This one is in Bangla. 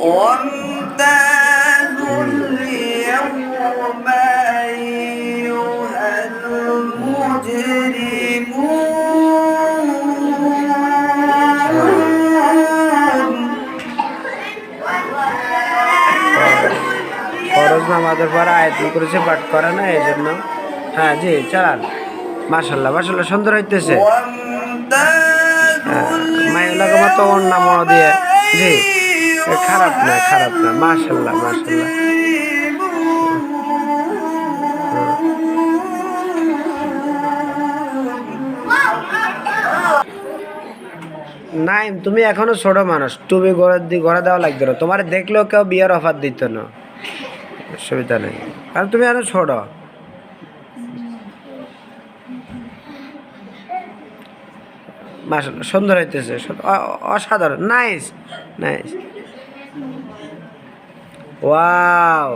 وامتازوا اليوم أيها ফরজ নামাজের পর আয়াতুল কুরসি পাঠ করে না এই জন্য। হ্যাঁ জি চালান। মাশাল্লাহ মাশাল্লাহ সুন্দর হইতেছে। মাইলাকে মতো অন্য মন দিয়ে জি খারাপ না খারাপ না মাশাল্লাহ মাশাল্লাহ। নাইম তুমি এখনো ছোট মানুষ, তুমি ঘরে দেওয়া লাগতো না, তোমার দেখলেও কেউ বিয়ের অফার দিত না, অসুবিধা নেই, কারণ তুমি এখনো ছোট। মাশাআল্লাহ সুন্দর হইতেছে, অসাধারণ, নাইস নাইস, ওয়াও